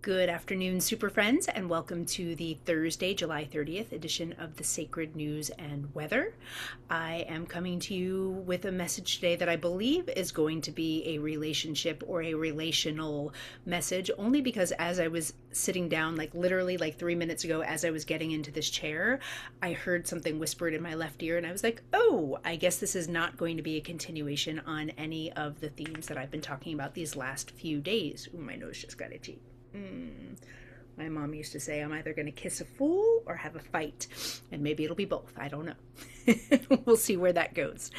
Good afternoon, super friends, and welcome to the Thursday, July 30th edition of the Sacred News and Weather. I am coming to you with a message today that I believe is going to be a relationship or a relational message, only because as I was sitting down, literally 3 minutes ago, as I was getting into this chair, I heard something whispered in my left ear, and I was like, oh, I guess this is not going to be a continuation on any of the themes that I've been talking about these last few days. Ooh, my nose just got itchy. My mom used to say, I'm either going to kiss a fool or have a fight. And maybe it'll be both. I don't know. We'll see where that goes.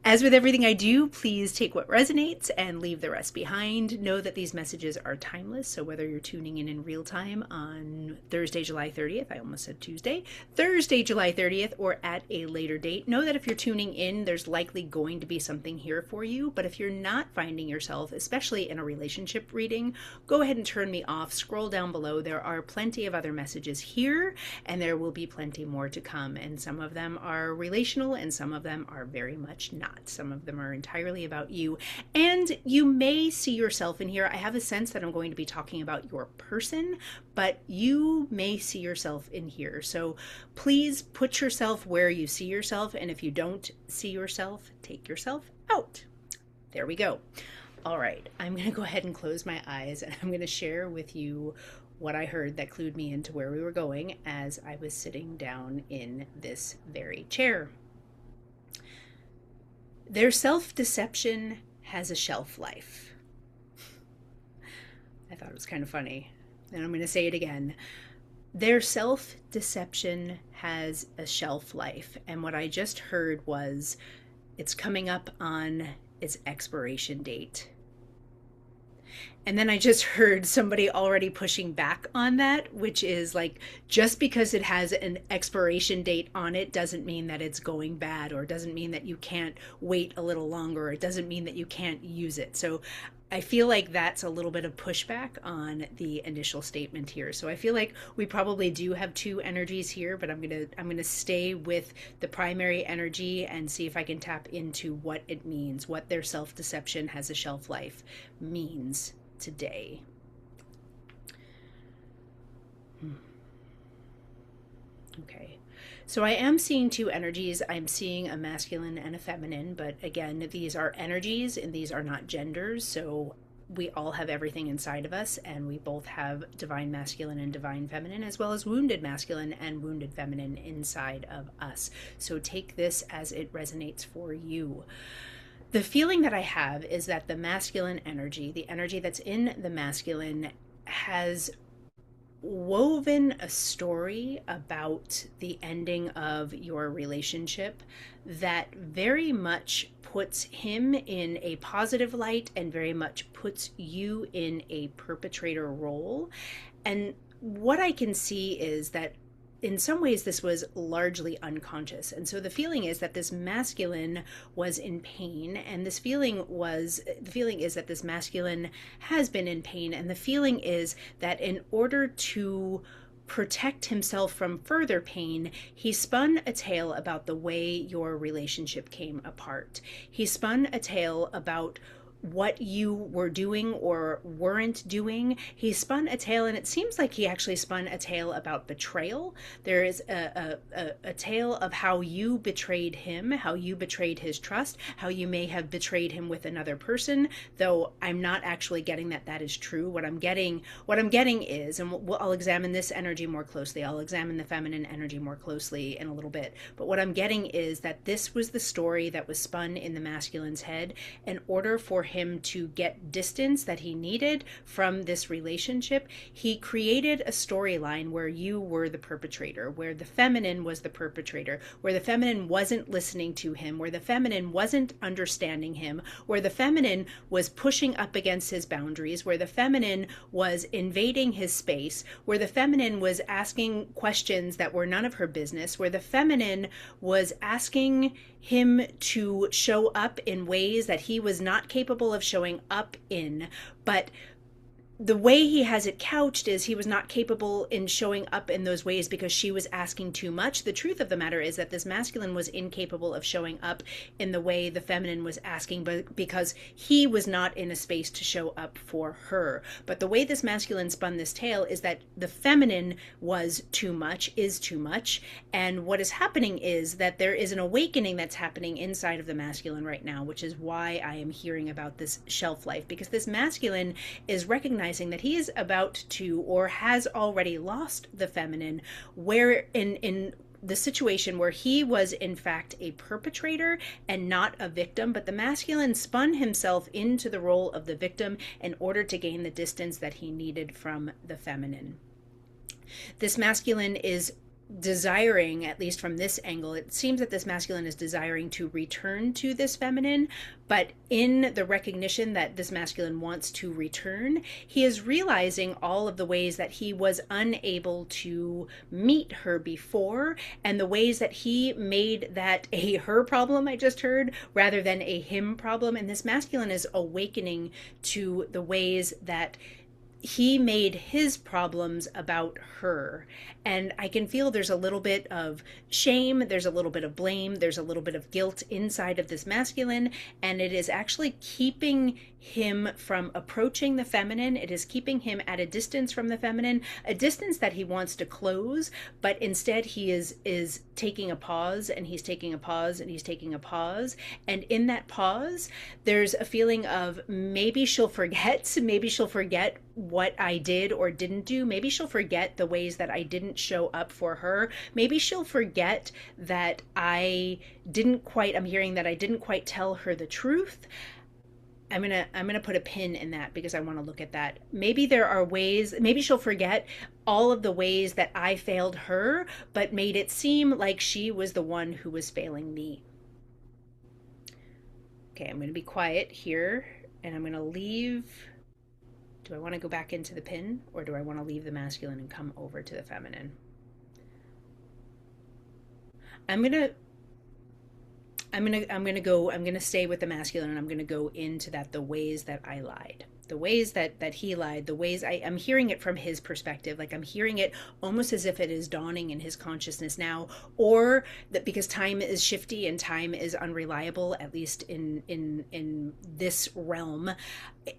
As with everything I do, please take what resonates and leave the rest behind. Know that these messages are timeless, so whether you're tuning in real time on Thursday, July 30th, I almost said Tuesday, Thursday, July 30th, or at a later date, know that if you're tuning in, there's likely going to be something here for you. But if you're not finding yourself, especially in a relationship reading, go ahead and turn me off. Scroll down below. There are plenty of other messages here, and there will be plenty more to come. And some of them are relational, and some of them are very much not. Some of them are entirely about you, and you may see yourself in here. I have a sense that I'm going to be talking about your person, but you may see yourself in here. So please put yourself where you see yourself, and if you don't see yourself, take yourself out. There we go. All right, I'm going to go ahead and close my eyes, and I'm going to share with you what I heard that clued me into where we were going as I was sitting down in this very chair. Their self-deception has a shelf life. I thought it was kind of funny, and I'm going to say it again. Their self-deception has a shelf life, and what I just heard was it's coming up on its expiration date. And then I just heard somebody already pushing back on that, which is just because it has an expiration date on it doesn't mean that it's going bad, or doesn't mean that you can't wait a little longer, or it doesn't mean that you can't use it. So I feel like that's a little bit of pushback on the initial statement here. So I feel like we probably do have two energies here, but I'm gonna stay with the primary energy and see if I can tap into what it means, what their self-deception has a shelf life means today. Okay. So I am seeing two energies. I'm seeing a masculine and a feminine, but again, these are energies and these are not genders. So we all have everything inside of us, and we both have divine masculine and divine feminine, as well as wounded masculine and wounded feminine inside of us. So take this as it resonates for you. The feeling that I have is that the masculine energy, the energy that's in the masculine, has woven a story about the ending of your relationship that very much puts him in a positive light and very much puts you in a perpetrator role. And what I can see is that in some ways this was largely unconscious. And so the feeling is that this masculine was in pain, and the feeling is that this masculine has been in pain, and the feeling is that in order to protect himself from further pain, he spun a tale about the way your relationship came apart. He spun a tale about what you were doing or weren't doing. He spun a tale, and it seems like he actually spun a tale about betrayal. There is a tale of how you betrayed him, how you betrayed his trust, how you may have betrayed him with another person, though I'm not actually getting that that is true. What I'm getting is, and I'll examine this energy more closely, I'll examine the feminine energy more closely in a little bit, but what I'm getting is that this was the story that was spun in the masculine's head in order for him to get distance that he needed from this relationship. He created a storyline where you were the perpetrator, where the feminine was the perpetrator, where the feminine wasn't listening to him, where the feminine wasn't understanding him, where the feminine was pushing up against his boundaries, where the feminine was invading his space, where the feminine was asking questions that were none of her business, where the feminine was asking him to show up in ways that he was not capable of showing up in. But the way he has it couched is he was not capable in showing up in those ways because she was asking too much. The truth of the matter is that this masculine was incapable of showing up in the way the feminine was asking, but because he was not in a space to show up for her. But the way this masculine spun this tale is that the feminine was too much, is too much. And what is happening is that there is an awakening that's happening inside of the masculine right now, which is why I am hearing about this shelf life, because this masculine is recognizing that he is about to or has already lost the feminine, where in the situation where he was in fact a perpetrator and not a victim, but the masculine spun himself into the role of the victim in order to gain the distance that he needed from the feminine. This masculine is desiring, at least from this angle, it seems that this masculine is desiring to return to this feminine, but in the recognition that this masculine wants to return, he is realizing all of the ways that he was unable to meet her before, and the ways that he made that a her problem, I just heard, rather than a him problem. And this masculine is awakening to the ways that he made his problems about her. And I can feel there's a little bit of shame, there's a little bit of blame, there's a little bit of guilt inside of this masculine, and it is actually keeping him from approaching the feminine. It is keeping him at a distance from the feminine, a distance that he wants to close, but instead he is taking a pause, and he's taking a pause, and he's taking a pause. And in that pause, there's a feeling of maybe she'll forget what I did or didn't do. Maybe she'll forget the ways that I didn't show up for her. Maybe she'll forget that I'm hearing that I didn't quite tell her the truth. I'm gonna put a pin in that because I want to look at that. Maybe there are ways, maybe she'll forget all of the ways that I failed her, but made it seem like she was the one who was failing me. Okay, I'm gonna be quiet here, and I'm gonna leave. Do I want to go back into the pin, or do I want to leave the masculine and come over to the feminine? I'm gonna I'm gonna stay with the masculine, and I'm gonna go into that, the ways that I lied, the ways that he lied, the ways I'm hearing it from his perspective. Like I'm hearing it almost as if it is dawning in his consciousness now, or that because time is shifty and time is unreliable, at least in this realm,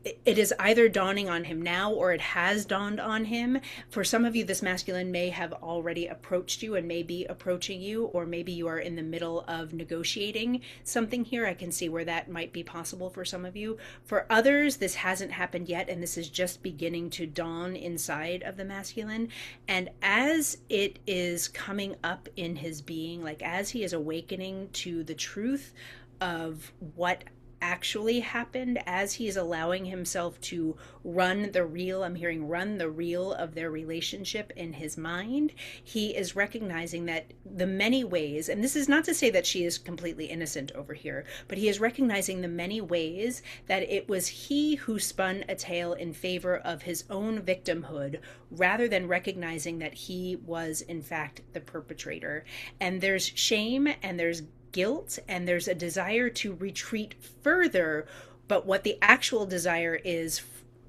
it is either dawning on him now or it has dawned on him. For some of you, this masculine may have already approached you and may be approaching you, or maybe you are in the middle of negotiating something here. I can see where that might be possible for some of you. For others, this hasn't happened yet, and this is just beginning to dawn inside of the masculine. And as it is coming up in his being, like as he is awakening to the truth of what actually happened, as he is allowing himself to run the reel, I'm hearing run the reel of their relationship in his mind, he is recognizing that the many ways, and this is not to say that she is completely innocent over here, but he is recognizing the many ways that it was he who spun a tale in favor of his own victimhood, rather than recognizing that he was in fact the perpetrator. And there's shame, and there's guilt, and there's a desire to retreat further, but what the actual desire is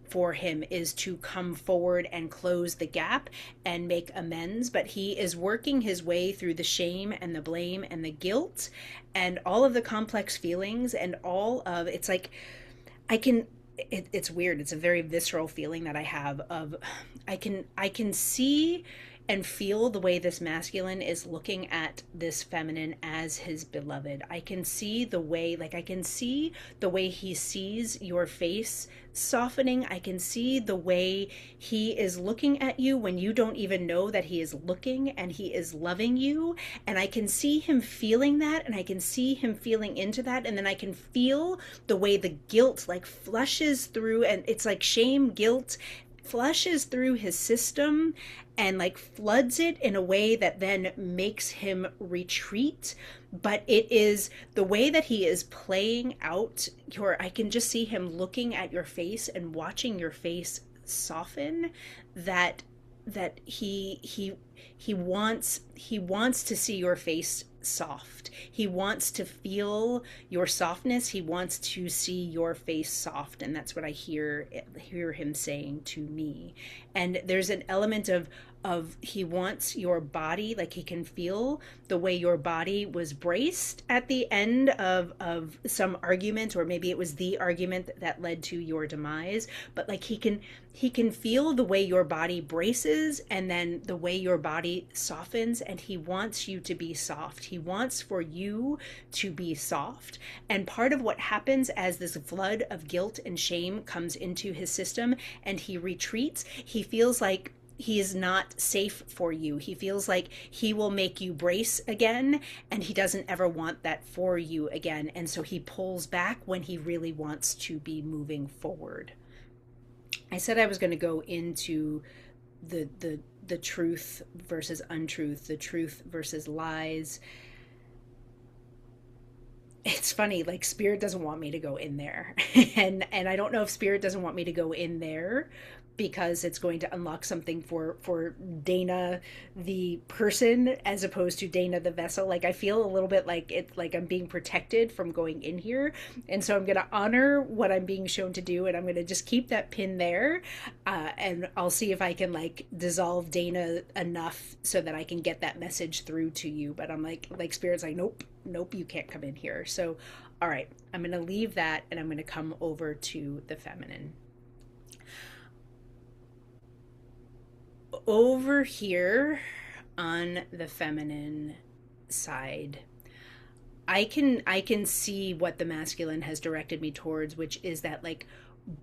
for him is to come forward and close the gap and make amends. But he is working his way through the shame and the blame and the guilt and all of the complex feelings, and all of it's like it's weird, it's a very visceral feeling that I have of I can see and feel the way this masculine is looking at this feminine as his beloved. I can see the way, he sees your face softening. I can see the way he is looking at you when you don't even know that he is looking, and he is loving you. And I can see him feeling that, and I can see him feeling into that. And then I can feel the way the guilt like flushes through, and it's like shame, guilt flushes through his system and like floods it in a way that then makes him retreat. But it is the way that he is playing out I can just see him looking at your face and watching your face soften, that he wants to see your face soft. He wants to feel your softness. He wants to see your face soft, and that's what I hear him saying to me. And there's an element of he wants your body, like he can feel the way your body was braced at the end of some argument, or maybe it was the argument that led to your demise. But like he can feel the way your body braces and then the way your body softens, and he wants you to be soft. He wants for you to be soft. And part of what happens as this flood of guilt and shame comes into his system and he retreats, he feels like he is not safe for you. He feels like he will make you brace again, and he doesn't ever want that for you again. And so he pulls back when he really wants to be moving forward. I said I was going to go into the truth versus untruth, the truth versus lies. It's funny, like spirit doesn't want me to go in there. And I don't know if spirit doesn't want me to go in there because it's going to unlock something for Dana the person as opposed to Dana the vessel. Like I feel a little bit like it, like I'm being protected from going in here, and so I'm going to honor what I'm being shown to do, and I'm going to just keep that pin there, and I'll see if I can like dissolve Dana enough so that I can get that message through to you. But I'm like spirit's like, nope, you can't come in here. So all right, I'm going to leave that and I'm going to come over to the feminine. Over here on the feminine side, I can see what the masculine has directed me towards, which is that like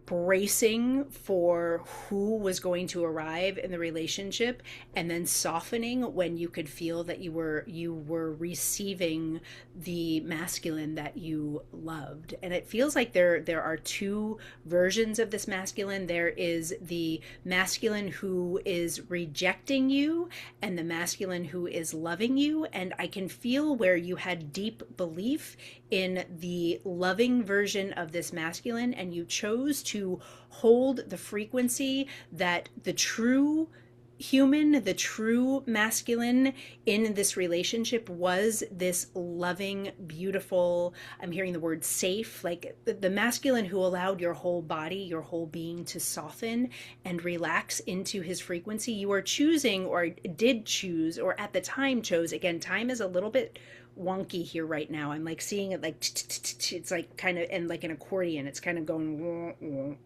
bracing for who was going to arrive in the relationship, and then softening when you could feel that you were receiving the masculine that you loved. And it feels like there are two versions of this masculine. There is the masculine who is rejecting you and the masculine who is loving you, and I can feel where you had deep belief in the loving version of this masculine, and you chose to hold the frequency that the true human, the true masculine in this relationship was this loving, beautiful, I'm hearing the word safe, like the masculine who allowed your whole body, your whole being to soften and relax into his frequency. You are choosing, or did choose, or at the time chose, again, time is a little bit wonky here right now. I'm like seeing it like it's like kind of, and like an accordion, it's kind of going.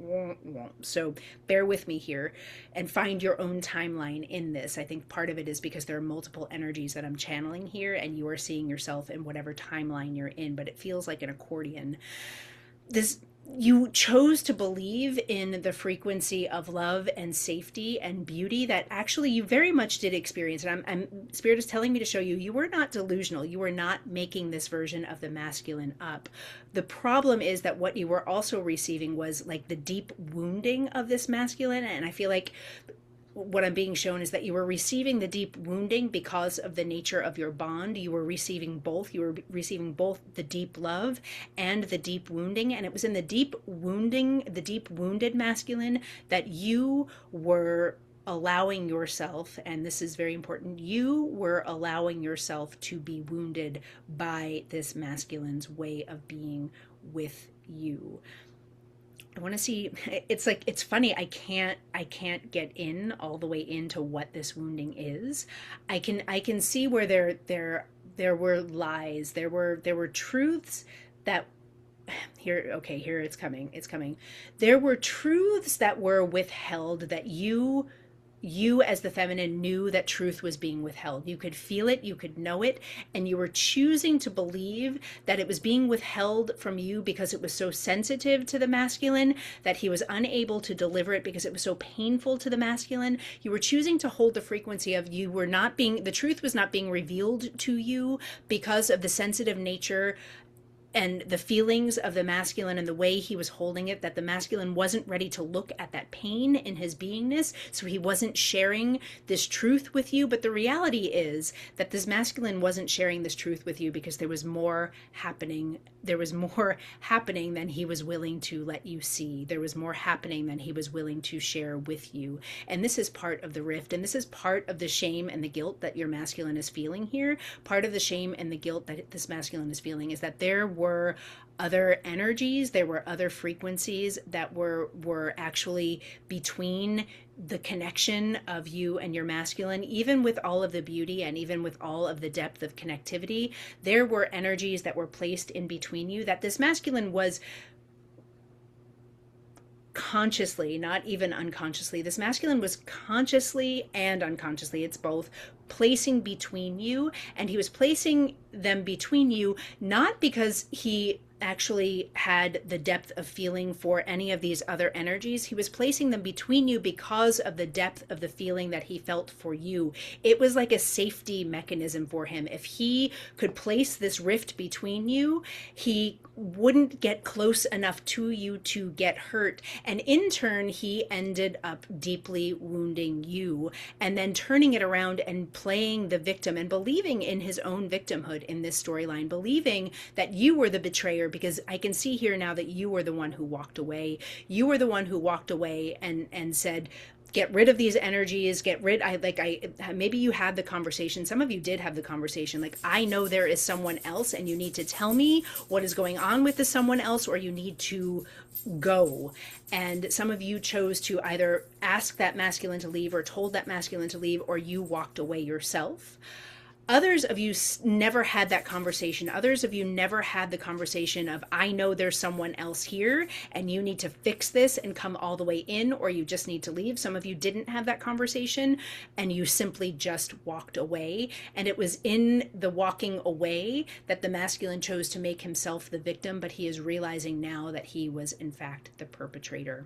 So bear with me here and find your own timeline in this. I think part of it is because there are multiple energies that I'm channeling here, and you are seeing yourself in whatever timeline you're in, but it feels like an accordion. This, you chose to believe in the frequency of love and safety and beauty that actually you very much did experience. And Spirit is telling me to show you, you were not delusional. You were not making this version of the masculine up. The problem is that what you were also receiving was like the deep wounding of this masculine. And I feel like what I'm being shown is that you were receiving the deep wounding because of the nature of your bond. You were receiving both. You were receiving both the deep love and the deep wounding. And it was in the deep wounding, the deep wounded masculine, that you were allowing yourself, and this is very important, you were allowing yourself to be wounded by this masculine's way of being with you. I want to see, it's like, it's funny, I can't get in all the way into what this wounding is. I can see where there were lies, there were truths that here, okay, here it's coming. There were truths that were withheld, that you as the feminine knew that truth was being withheld. You could feel it, you could know it, and you were choosing to believe that it was being withheld from you because it was so sensitive to the masculine that he was unable to deliver it because it was so painful to the masculine. You were choosing to hold the frequency of, you were not being, the truth was not being revealed to you because of the sensitive nature and the feelings of the masculine and the way he was holding it, that the masculine wasn't ready to look at that pain in his beingness, so he wasn't sharing this truth with you. But the reality is that this masculine wasn't sharing this truth with you because there was more happening. There was more happening than he was willing to let you see. There was more happening than he was willing to share with you. And this is part of the rift, and this is part of the shame and the guilt that your masculine is feeling here. Part of the shame and the guilt that this masculine is feeling is that there were other energies, there were other frequencies that were actually between the connection of you and your masculine. Even with all of the beauty and even with all of the depth of connectivity, there were energies that were placed in between you that this masculine was consciously, not even unconsciously, this masculine was consciously and unconsciously, it's both, placing between you. And he was placing them between you not because he actually had the depth of feeling for any of these other energies. He was placing them between you because of the depth of the feeling that he felt for you. It was like a safety mechanism for him. If he could place this rift between you, he wouldn't get close enough to you to get hurt. And in turn, he ended up deeply wounding you and then turning it around and playing the victim and believing in his own victimhood in this storyline, believing that you were the betrayer, because I can see here now that you were the one who walked away. You were the one who walked away and said, get rid of these energies, maybe you had the conversation. Some of you did have the conversation. Like, I know there is someone else and you need to tell me what is going on with the someone else, or you need to go. And some of you chose to either ask that masculine to leave or told that masculine to leave, or you walked away yourself. Others of you never had that conversation. Others of you never had the conversation of, I know there's someone else here and you need to fix this and come all the way in, or you just need to leave. Some of you didn't have that conversation and you simply just walked away. And it was in the walking away that the masculine chose to make himself the victim, but he is realizing now that he was in fact the perpetrator.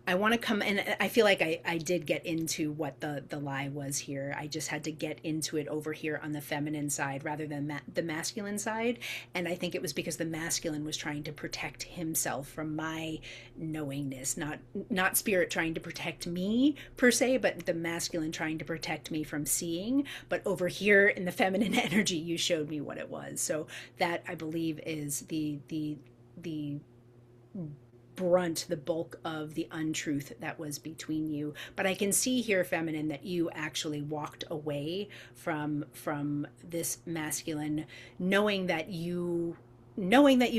I want to come, and I feel like I did get into what the lie was here. I just had to get into it over here on the feminine side rather than the masculine side. And I think it was because the masculine was trying to protect himself from my knowingness, not spirit trying to protect me per se, but the masculine trying to protect me from seeing. But over here in the feminine energy, you showed me what it was. So that, I believe, is the brunt, the bulk of the untruth that was between you. But I can see here, feminine, that you actually walked away from this masculine, knowing that you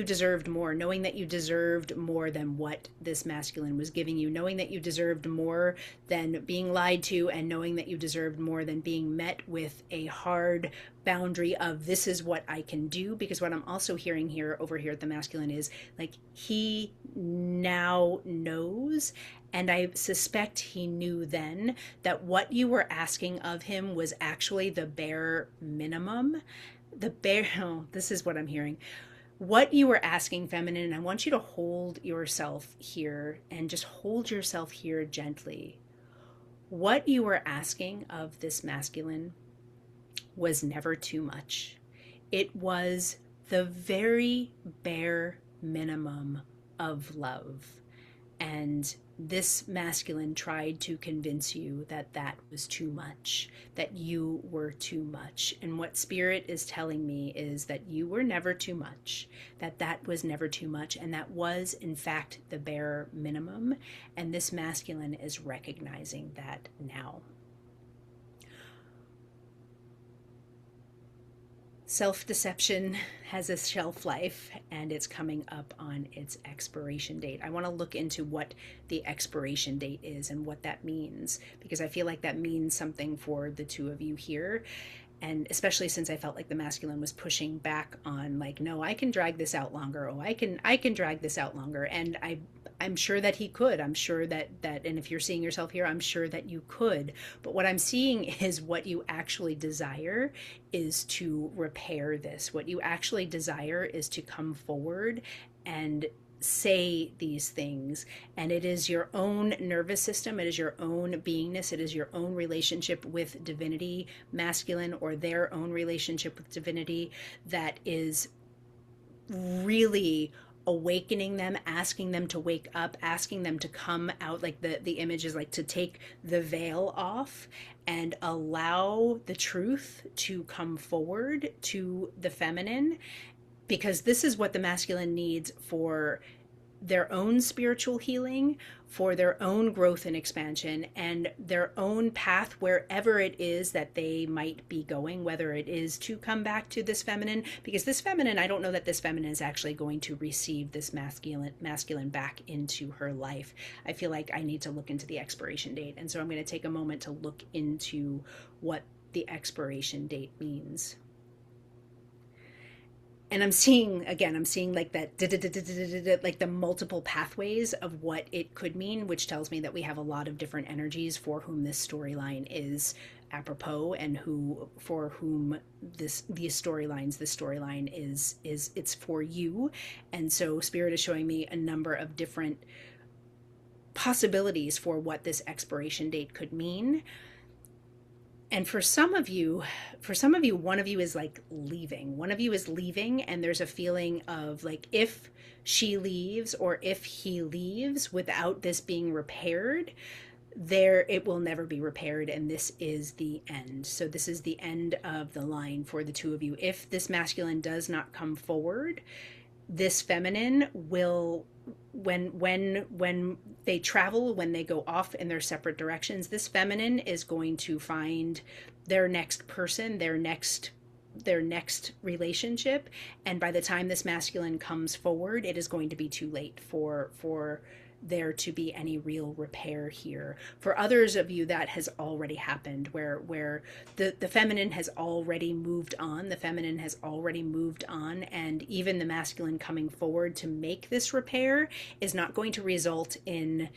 deserved more, knowing that you deserved more than what this masculine was giving you, knowing that you deserved more than being lied to, and knowing that you deserved more than being met with a hard boundary of, this is what I can do. Because what I'm also hearing here over here at the masculine is like, he now knows, and I suspect he knew then, that what you were asking of him was actually the bare minimum. This is what I'm hearing. What you were asking, feminine, and I want you to hold yourself here and just hold yourself here gently. What you were asking of this masculine was never too much. It was the very bare minimum of love. And this masculine tried to convince you that that was too much, that you were too much. And what spirit is telling me is that you were never too much, that that was never too much, and that was in fact the bare minimum. And this masculine is recognizing that now. Self-deception has a shelf life, and it's coming up on its expiration date. I want to look into what the expiration date is and what that means, because I feel like that means something for the two of you here. And especially since I felt like the masculine was pushing back on, like, no, I can drag this out longer. Oh, I can drag this out longer. And I'm sure that he could. I'm sure that, and if you're seeing yourself here, I'm sure that you could. But what I'm seeing is what you actually desire is to repair this. What you actually desire is to come forward and say these things. And it is your own nervous system, it is your own beingness, it is your own relationship with divinity, masculine, or their own relationship with divinity, that is really awakening them, asking them to wake up, asking them to come out. Like the image is like to take the veil off and allow the truth to come forward to the feminine, because this is what the masculine needs for their own spiritual healing, for their own growth and expansion, and their own path wherever it is that they might be going, whether it is to come back to this feminine, because this feminine, I don't know that this feminine is actually going to receive this masculine back into her life. I feel like I need to look into the expiration date. And so I'm going to take a moment to look into what the expiration date means. And I'm seeing again, I'm seeing like that, like the multiple pathways of what it could mean, which tells me that we have a lot of different energies for whom this storyline is apropos, and who for whom this storyline is it's for you. And so spirit is showing me a number of different possibilities for what this expiration date could mean. And for some of you, one of you is like leaving. One of you is leaving, and there's a feeling of like, if she leaves or if he leaves without this being repaired, there it will never be repaired, and this is the end. So this is the end of the line for the two of you. If this masculine does not come forward, this feminine will, when they travel, when they go off in their separate directions, this feminine is going to find their next person, their next relationship, and by the time this masculine comes forward, it is going to be too late for there to be any real repair here. For others of you, that has already happened, where the feminine has already moved on. The feminine has already moved on, and even the masculine coming forward to make this repair is not going to result in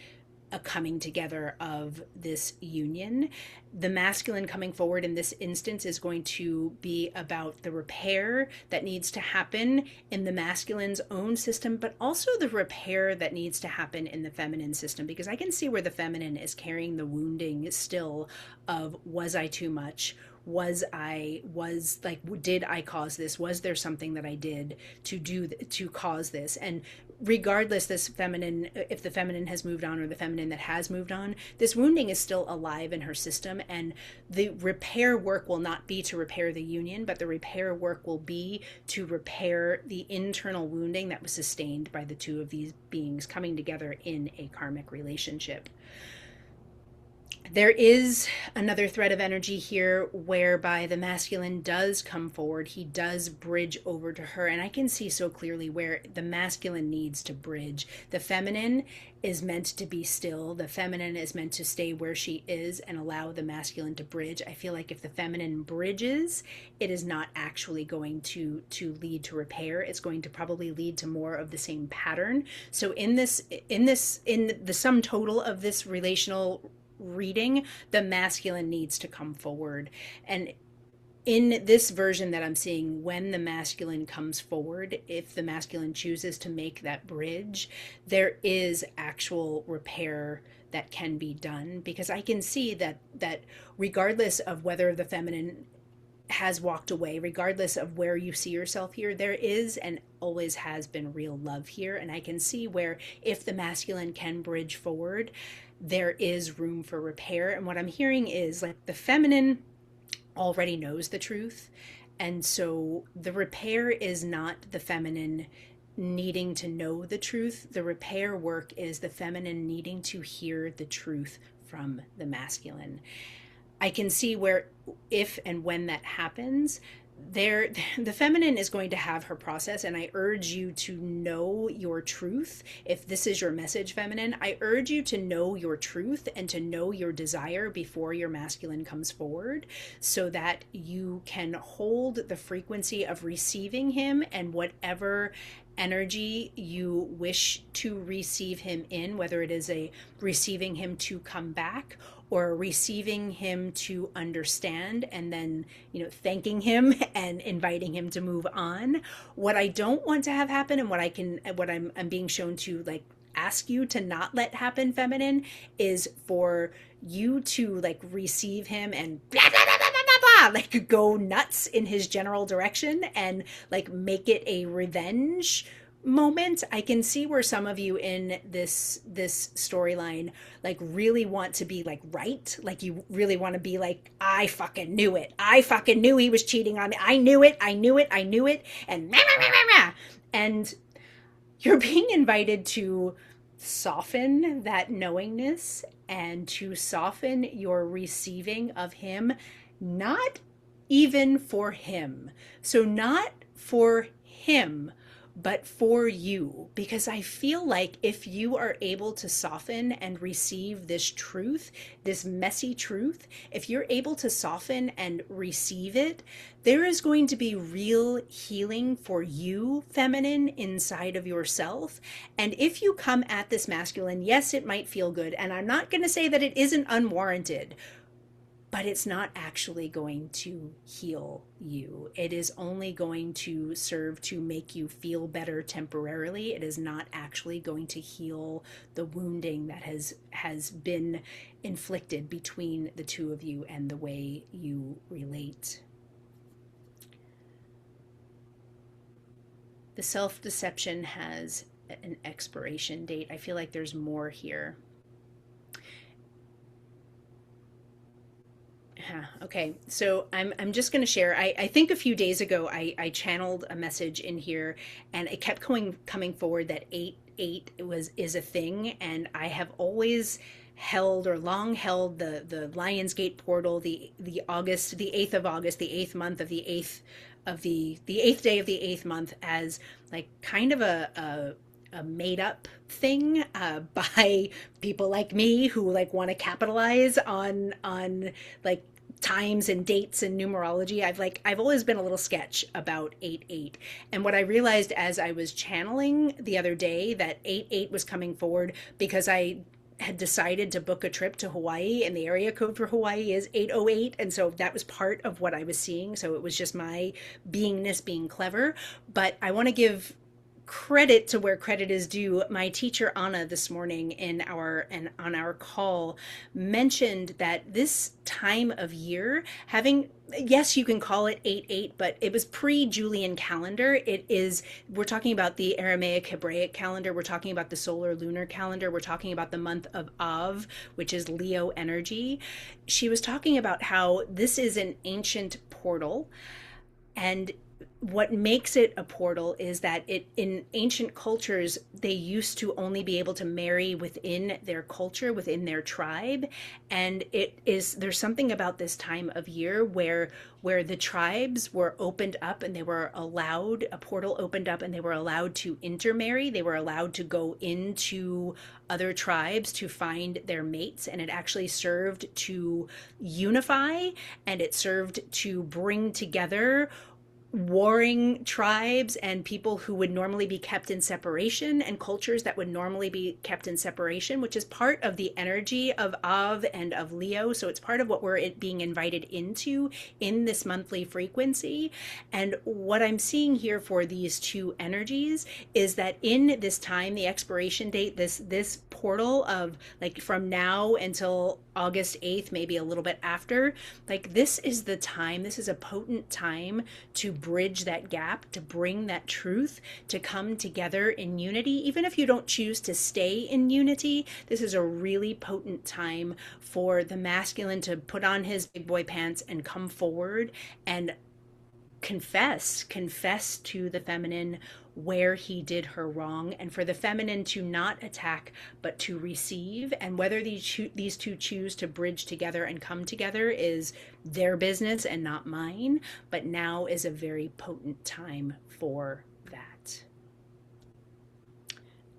a coming together of this union. The masculine coming forward in this instance is going to be about the repair that needs to happen in the masculine's own system, but also the repair that needs to happen in the feminine system, because I can see where the feminine is carrying the wounding still of, was I too much? Did I cause this? Was there something that I did to cause this? And regardless, this feminine, if the feminine has moved on or the feminine that has moved on, this wounding is still alive in her system, and the repair work will not be to repair the union, but the repair work will be to repair the internal wounding that was sustained by the two of these beings coming together in a karmic relationship. There is another thread of energy here whereby the masculine does come forward. He does bridge over to her. And I can see so clearly where the masculine needs to bridge. The feminine is meant to be still. The feminine is meant to stay where she is and allow the masculine to bridge. I feel like if the feminine bridges, it is not actually going to lead to repair. It's going to probably lead to more of the same pattern. So in the sum total of this relational reading, the masculine needs to come forward. And in this version that I'm seeing, when the masculine comes forward, if the masculine chooses to make that bridge, there is actual repair that can be done, because I can see that regardless of whether the feminine has walked away, regardless of where you see yourself here, there is and always has been real love here. And I can see where if the masculine can bridge forward, there is room for repair. And what I'm hearing is like the feminine already knows the truth. And so the repair is not the feminine needing to know the truth. The repair work is the feminine needing to hear the truth from the masculine. I can see where if and when that happens, the feminine is going to have her process, and I urge you to know your truth. If this is your message, feminine, I urge you to know your truth and to know your desire before your masculine comes forward, so that you can hold the frequency of receiving him and whatever energy you wish to receive him in, whether it is a receiving him to come back or receiving him to understand and then, thanking him and inviting him to move on. What I don't want to have happen, and what I'm being shown to like ask you to not let happen, feminine, is for you to like receive him and blah, blah, blah, blah, blah, like go nuts in his general direction and like make it a revenge moment. I can see where some of you in this storyline like really want to be like right, like you really want to be like, I fucking knew it, I fucking knew he was cheating on me, I knew it, I knew it, I knew it, and and you're being invited to soften that knowingness and to soften your receiving of him, not even for him. So, not for him, but for you. Because I feel like if you are able to soften and receive this truth, this messy truth, if you're able to soften and receive it, there is going to be real healing for you, feminine, inside of yourself. And if you come at this masculine, yes, it might feel good. And I'm not going to say that it isn't unwarranted, but it's not actually going to heal you. It is only going to serve to make you feel better temporarily. It is not actually going to heal the wounding that has been inflicted between the two of you and the way you relate. The self-deception has an expiration date. I feel like there's more here. Okay, so I'm just going to share. I think a few days ago I channeled a message in here, and it kept coming forward that 8 is a thing, and I have always held or long held the Lionsgate portal, the August, the 8th of August, the 8th month of the 8th of the 8th day of the 8th month as like kind of a made up thing by people like me who like want to capitalize on like times and dates and numerology. I've always been a little sketch about 8-8. And what I realized as I was channeling the other day that 8-8 was coming forward because I had decided to book a trip to Hawaii, and the area code for Hawaii is 808, and so that was part of what I was seeing. So it was just my beingness being clever. But I want to give credit to where credit is due. My teacher Anna this morning on our call mentioned that this time of year having, yes, you can call it 8-8, but it was pre-Julian calendar. We're talking about the Aramaic Hebraic calendar. We're talking about the solar lunar calendar. We're talking about the month of Av, which is Leo energy. She was talking about how this is an ancient portal, and what makes it a portal is that in ancient cultures they used to only be able to marry within their culture, within their tribe, and there's something about this time of year where the tribes were opened up and they were allowed, a portal opened up and they were allowed to intermarry. They were allowed to go into other tribes to find their mates, and it actually served to unify, and it served to bring together warring tribes and people who would normally be kept in separation, and cultures that would normally be kept in separation, which is part of the energy of Av and of Leo. So it's part of what we're being invited into in this monthly frequency. And what I'm seeing here for these two energies is that in this time, the expiration date, this portal of like from now until August 8th, maybe a little bit after, like this is the time, this is a potent time to bridge that gap, to bring that truth, to come together in unity. Even if you don't choose to stay in unity, this is a really potent time for the masculine to put on his big boy pants and come forward and confess to the feminine where he did her wrong, and for the feminine to not attack but to receive. And whether these two choose to bridge together and come together is their business and not mine, but now is a very potent time for that.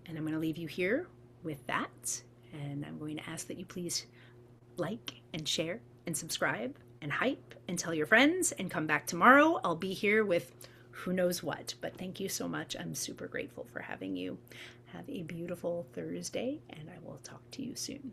And I'm going to leave you here with that, and I'm going to ask that you please like and share and subscribe and hype and tell your friends, and come back tomorrow. I'll be here with who knows what, but thank you so much. I'm super grateful for having you. Have a beautiful Thursday, and I will talk to you soon.